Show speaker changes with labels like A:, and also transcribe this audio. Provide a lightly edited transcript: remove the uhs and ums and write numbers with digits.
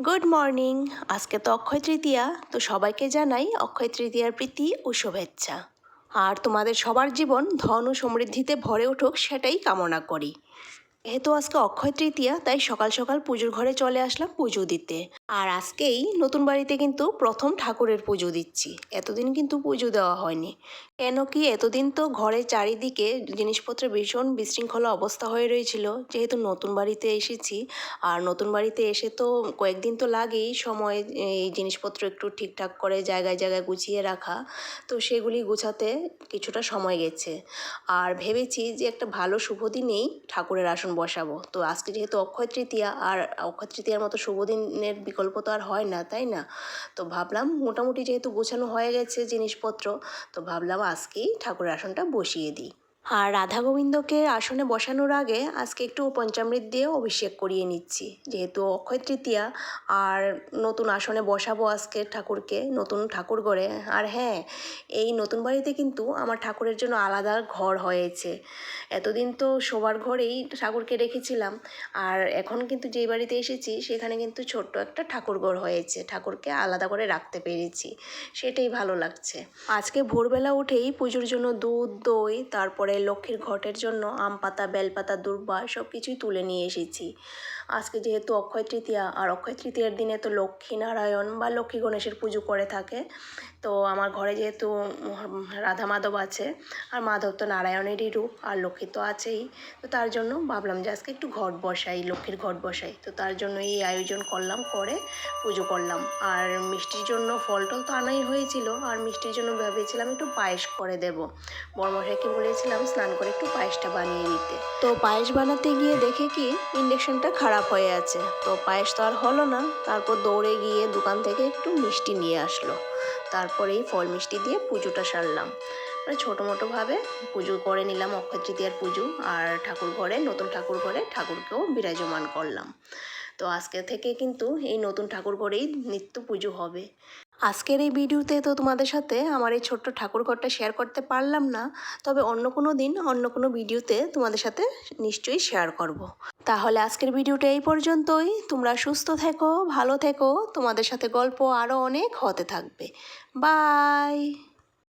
A: Good morning. আজকে তো অক্ষয় তৃতীয়া, তো সবাইকে জানাই অক্ষয় তৃতীয়ার প্রীতি ও শুভেচ্ছা। আর তোমাদের সবার জীবন ধন ও সমৃদ্ধিতে ভরে উঠুক সেটাই কামনা করি। যেহেতু আজকে অক্ষয় তৃতীয়া, তাই সকাল সকাল পুজোর ঘরে চলে আসলাম পুজো দিতে। আর আজকেই নতুন বাড়িতে কিন্তু প্রথম ঠাকুরের পুজো দিচ্ছি। এতদিন কিন্তু পুজো দেওয়া হয়নি। কেন কি, এতদিন তো ঘরের চারিদিকে জিনিসপত্রের ভীষণ বিশৃঙ্খলা অবস্থা হয়ে রয়েছিল, যেহেতু নতুন বাড়িতে এসেছি। আর নতুন বাড়িতে এসে তো কয়েকদিন তো লাগেই সময় এই জিনিসপত্র একটু ঠিকঠাক করে জায়গায় জায়গায় গুছিয়ে রাখা। তো সেগুলি গুছাতে কিছুটা সময় গেছে। আর ভেবেছি যে একটা ভালো শুভ দিনেই ঠাকুরের আসন বসাবো। তো আজকে যেহেতু অক্ষয় তৃতীয়া, আর অক্ষয় তৃতীয়ার মতো শুভ দিনের বিকল্প তো আর হয় না, তাই না? তো ভাবলাম মোটামুটি যেহেতু গোছানো হয়ে গেছে জিনিসপত্র, তো ভাবলাম আজকেই ঠাকুরের আসনটা বসিয়ে দিই। আর রাধা গোবিন্দকে আসনে বসানোর আগে আজকে একটু পঞ্চামৃত দিয়ে অভিষেক করিয়ে নিচ্ছি, যেহেতু অক্ষয় তৃতীয়া। আর নতুন আসনে বসাবো আজকে ঠাকুরকে, নতুন ঠাকুর ঘরে। আর হ্যাঁ, এই নতুন বাড়িতে কিন্তু আমার ঠাকুরের জন্য আলাদা ঘর হয়েছে। এতদিন তো শোবার ঘরেই ঠাকুরকে রেখেছিলাম। আর এখন কিন্তু যেই বাড়িতে এসেছি সেখানে কিন্তু ছোট্ট একটা ঠাকুর ঘর হয়েছে, ঠাকুরকে আলাদা করে রাখতে পেরেছি, সেটাই ভালো লাগছে। আজকে ভোরবেলা উঠেই পুজোর জন্য দুধ, দই, তারপরে লক্ষ্মীর ঘটের জন্য আম পাতা, বেলপাতা, দূর্বা সব কিছুই তুলে নিয়ে এসেছি। আজকে যেহেতু অক্ষয় তৃতীয়া, আর অক্ষয় তৃতীয়ার দিনে তো লক্ষ্মী নারায়ণ বা লক্ষ্মী গণেশের পুজো করে থাকে। তো আমার ঘরে যেহেতু রাধা মাধব আছে, আর মাধব তো নারায়ণেরই রূপ, আর লক্ষ্মী তো আছেই। তো তার জন্য ভাবলাম যে আজকে একটু ঘট বসাই, লক্ষ্মীর ঘট বসাই। তো তার জন্য এই আয়োজন করলাম, করে পুজো করলাম। আর মিষ্টির জন্য ফল টল তো আনাই হয়েছিল, আর মিষ্টির জন্য ভেবেছিলাম একটু পায়েস করে দেব। বড়মশাইকে বলেছিলাম স্নান করে একটু পায়েসটা বানিয়ে দিতে। তো পায়েস বানাতে গিয়ে দেখে কি ইন্ডাকশনটা খারাপ হয়ে আছে, তো পায়েস তো আর হলো না। তারপর দৌড়ে গিয়ে দোকান থেকে একটু মিষ্টি নিয়ে আসলো। তারপরেই ফল মিষ্টি দিয়ে পুজোটা সারলাম। মানে ছোটো মোটোভাবে পুজো করে নিলাম অক্ষয় তৃতীয়ার পুজো। আর ঠাকুর ঘরে, নতুন ঠাকুর ঘরে ঠাকুরকেও বিরাজমান করলাম। তো আজকে থেকে কিন্তু এই নতুন ঠাকুর ঘরেই নিত্য পুজো হবে। আজকের এই ভিডিওতে তো তোমাদের সাথে আমার এই ছোট্ট ঠাকুর ঘরটা শেয়ার করতে পারলাম না, তবে অন্য কোনো দিন অন্য কোনো ভিডিওতে তোমাদের সাথে নিশ্চয়ই শেয়ার করব। তাহলে আজকের ভিডিওটা এই পর্যন্তই। তোমরা সুস্থ থেকো, ভালো থেকো, তোমাদের সাথে গল্প আরও অনেক হতে থাকবে। বাই।